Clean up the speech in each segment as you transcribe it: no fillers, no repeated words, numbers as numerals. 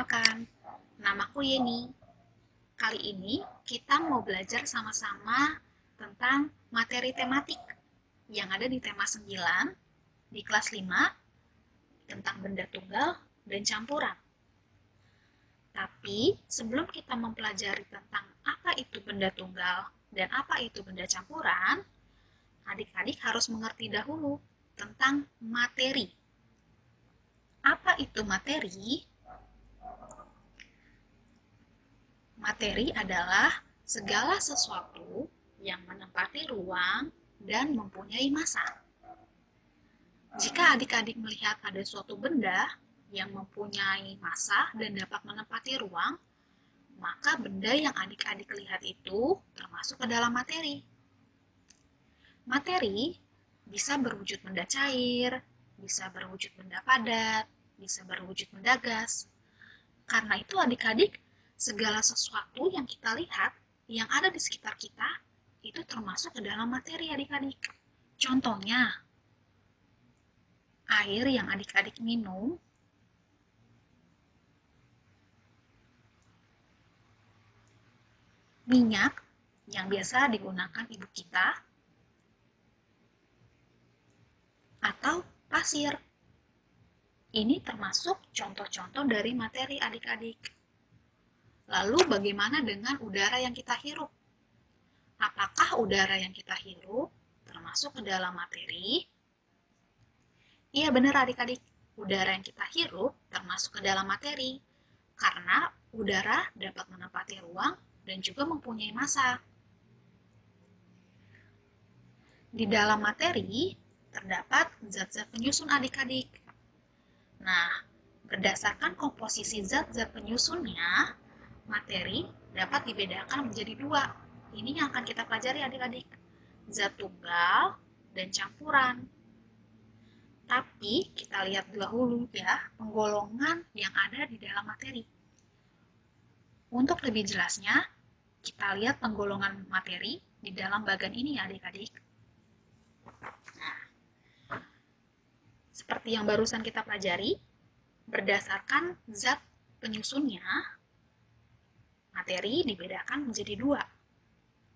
Perkenalkan, namaku Yeni. Kali ini kita mau belajar sama-sama tentang materi tematik yang ada di tema 9 di kelas 5 tentang benda tunggal dan campuran. Tapi sebelum kita mempelajari tentang apa itu benda tunggal dan apa itu benda campuran, adik-adik harus mengerti dahulu tentang materi. Apa itu materi? Materi adalah segala sesuatu yang menempati ruang dan mempunyai massa. Jika adik-adik melihat ada suatu benda yang mempunyai massa dan dapat menempati ruang, maka benda yang adik-adik lihat itu termasuk ke dalam materi. Materi bisa berwujud benda cair, bisa berwujud benda padat, bisa berwujud benda gas. Karena itu adik-adik, segala sesuatu yang kita lihat, yang ada di sekitar kita, itu termasuk ke dalam materi adik-adik. Contohnya, air yang adik-adik minum, minyak yang biasa digunakan ibu kita, atau pasir. Ini termasuk contoh-contoh dari materi adik-adik. Lalu bagaimana dengan udara yang kita hirup? Apakah udara yang kita hirup termasuk ke dalam materi? Iya benar adik-adik, udara yang kita hirup termasuk ke dalam materi. Karena udara dapat menempati ruang dan juga mempunyai massa. Di dalam materi terdapat zat-zat penyusun adik-adik. Nah, berdasarkan komposisi zat-zat penyusunnya, materi dapat dibedakan menjadi dua. Ini yang akan kita pelajari adik-adik. Zat tunggal dan campuran. Tapi kita lihat dahulu ya penggolongan yang ada di dalam materi. Untuk lebih jelasnya, kita lihat penggolongan materi di dalam bagan ini ya adik-adik. Nah, seperti yang barusan kita pelajari, berdasarkan zat penyusunnya, materi dibedakan menjadi dua.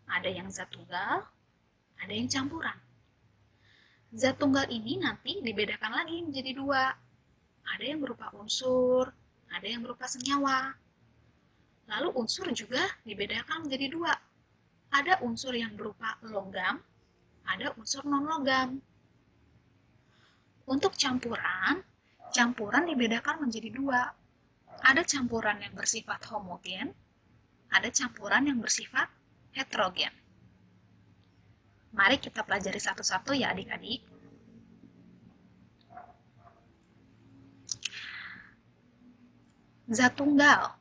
Ada yang zat tunggal, ada yang campuran. Zat tunggal ini nanti dibedakan lagi menjadi dua. Ada yang berupa unsur, ada yang berupa senyawa. Lalu unsur juga dibedakan menjadi dua. Ada unsur yang berupa logam, ada unsur non-logam. Untuk campuran, campuran dibedakan menjadi dua. Ada campuran yang bersifat homogen, ada campuran yang bersifat heterogen. Mari kita pelajari satu-satu ya adik-adik. Zat tunggal.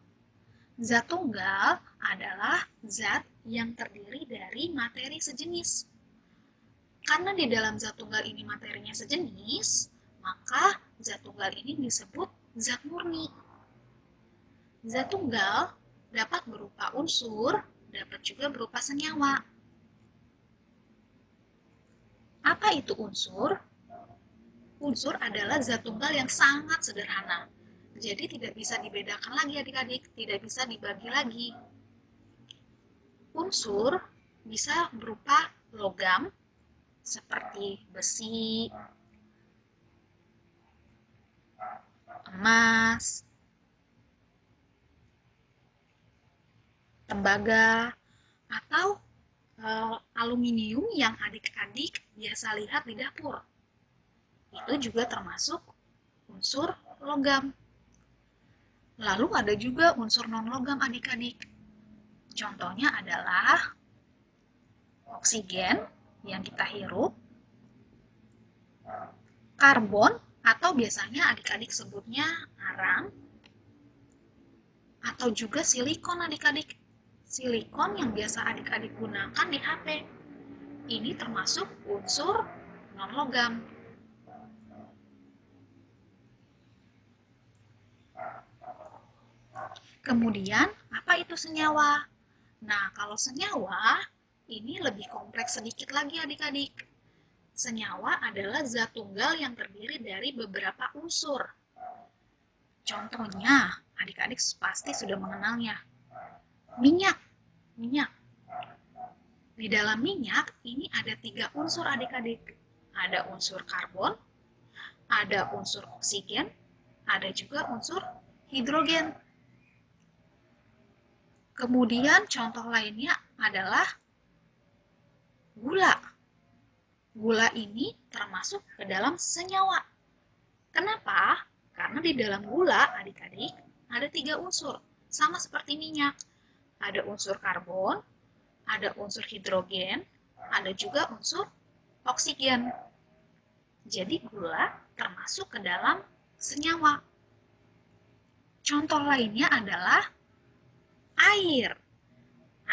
Zat tunggal adalah zat yang terdiri dari materi sejenis. Karena di dalam zat tunggal ini materinya sejenis, maka zat tunggal ini disebut zat murni. Zat tunggal dapat berupa unsur, dapat juga berupa senyawa. Apa itu unsur? Unsur adalah zat tunggal yang sangat sederhana. Jadi tidak bisa dibedakan lagi adik-adik, tidak bisa dibagi lagi. Unsur bisa berupa logam, seperti besi, emas, tembaga, atau aluminium yang adik-adik biasa lihat di dapur. Itu juga termasuk unsur logam. Lalu ada juga unsur non-logam adik-adik. Contohnya adalah oksigen yang kita hirup, karbon atau biasanya adik-adik sebutnya arang, atau juga silikon adik-adik. Silikon yang biasa adik-adik gunakan di HP. Ini termasuk unsur non-logam. Kemudian, apa itu senyawa? Nah, kalau senyawa, ini lebih kompleks sedikit lagi adik-adik. Senyawa adalah zat tunggal yang terdiri dari beberapa unsur. Contohnya, adik-adik pasti sudah mengenalnya. Minyak. Minyak. Di dalam minyak ini ada 3 unsur adik-adik. Ada unsur karbon, ada unsur oksigen, ada juga unsur hidrogen. Kemudian contoh lainnya adalah gula. Gula ini termasuk ke dalam senyawa. Kenapa? Karena di dalam gula, adik-adik, ada 3 unsur. Sama seperti minyak. Ada unsur karbon, ada unsur hidrogen, ada juga unsur oksigen. Jadi gula termasuk ke dalam senyawa. Contoh lainnya adalah air.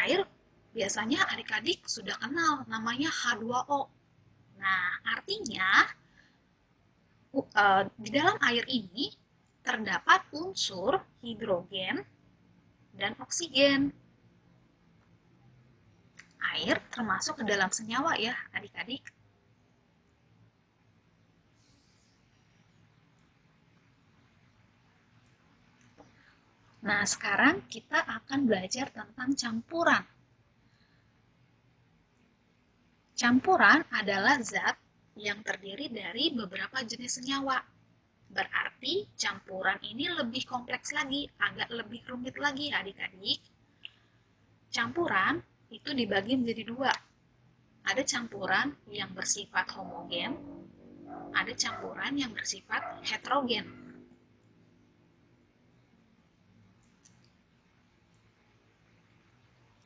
Air biasanya adik-adik sudah kenal namanya H2O. Nah, artinya di dalam air ini terdapat unsur hidrogen dan oksigen. Air termasuk ke dalam senyawa ya, adik-adik. Nah, sekarang kita akan belajar tentang campuran. Campuran adalah zat yang terdiri dari beberapa jenis senyawa. Berarti campuran ini lebih kompleks lagi, agak lebih rumit lagi adik-adik. Campuran itu dibagi menjadi 2. Ada campuran yang bersifat homogen, ada campuran yang bersifat heterogen.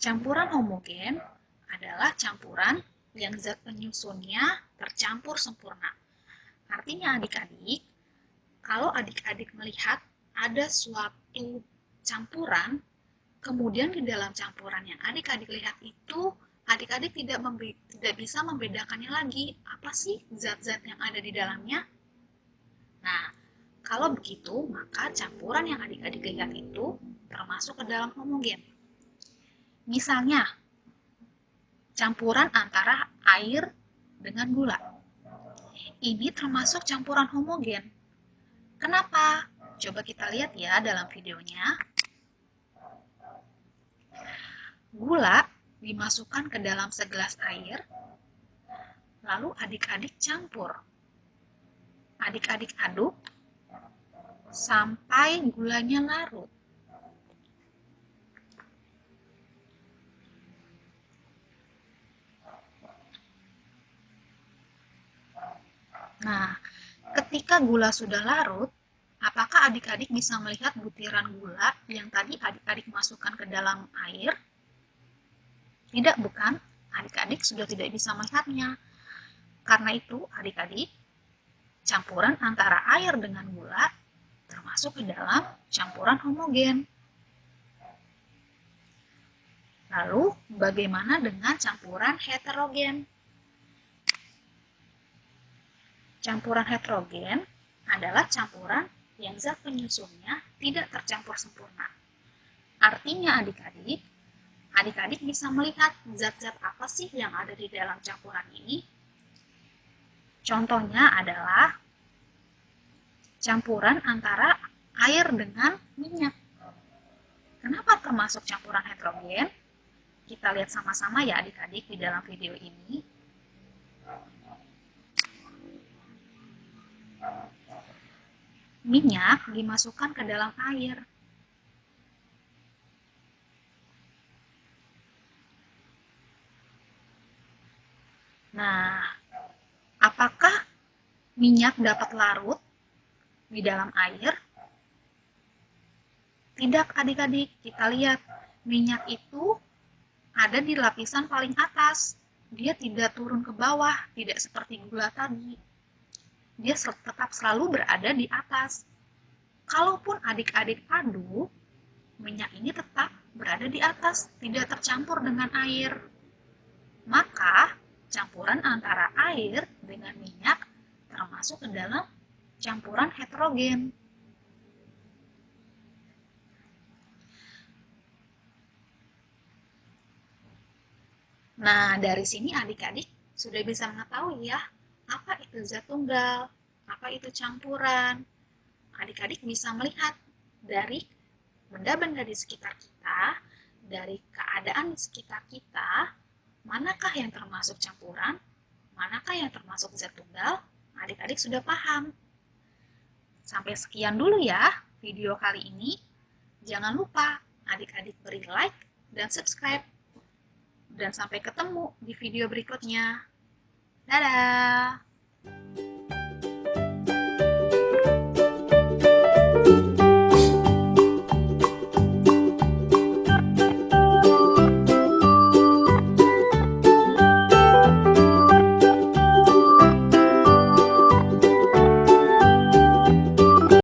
Campuran homogen adalah campuran yang zat penyusunnya tercampur sempurna. Artinya adik-adik, kalau adik-adik melihat ada suatu campuran, kemudian di dalam campuran yang adik-adik lihat itu, adik-adik tidak bisa membedakannya lagi. Apa sih zat-zat yang ada di dalamnya? Nah, kalau begitu, maka campuran yang adik-adik lihat itu termasuk ke dalam homogen. Misalnya, campuran antara air dengan gula. Ini termasuk campuran homogen. Kenapa? Coba kita lihat ya dalam videonya. Gula dimasukkan ke dalam segelas air, lalu adik-adik campur. Adik-adik aduk sampai gulanya larut. Nah, ketika gula sudah larut, apakah adik-adik bisa melihat butiran gula yang tadi adik-adik masukkan ke dalam air? Tidak, bukan? Adik-adik sudah tidak bisa melihatnya. Karena itu, adik-adik, campuran antara air dengan gula termasuk ke dalam campuran homogen. Lalu, bagaimana dengan campuran heterogen? Campuran heterogen adalah campuran yang zat penyusunnya tidak tercampur sempurna. Artinya adik-adik bisa melihat zat-zat apa sih yang ada di dalam campuran ini. Contohnya adalah campuran antara air dengan minyak. Kenapa termasuk campuran heterogen? Kita lihat sama-sama ya adik-adik di dalam video ini. Minyak dimasukkan ke dalam air. Nah, apakah minyak dapat larut di dalam air? Tidak adik-adik, kita lihat minyak itu ada di lapisan paling atas. Dia tidak turun ke bawah, tidak seperti gula tadi. Dia tetap selalu berada di atas. Kalaupun adik-adik aduk, minyak ini tetap berada di atas, tidak tercampur dengan air. Maka, campuran antara air dengan minyak termasuk ke dalam campuran heterogen. Nah, dari sini adik-adik sudah bisa mengetahui ya, apa itu zat tunggal, apa itu campuran. Adik-adik bisa melihat dari benda-benda di sekitar kita, dari keadaan di sekitar kita, manakah yang termasuk campuran, manakah yang termasuk zat tunggal, adik-adik sudah paham. Sampai sekian dulu ya video kali ini. Jangan lupa adik-adik beri like dan subscribe. Dan sampai ketemu di video berikutnya. Dadah!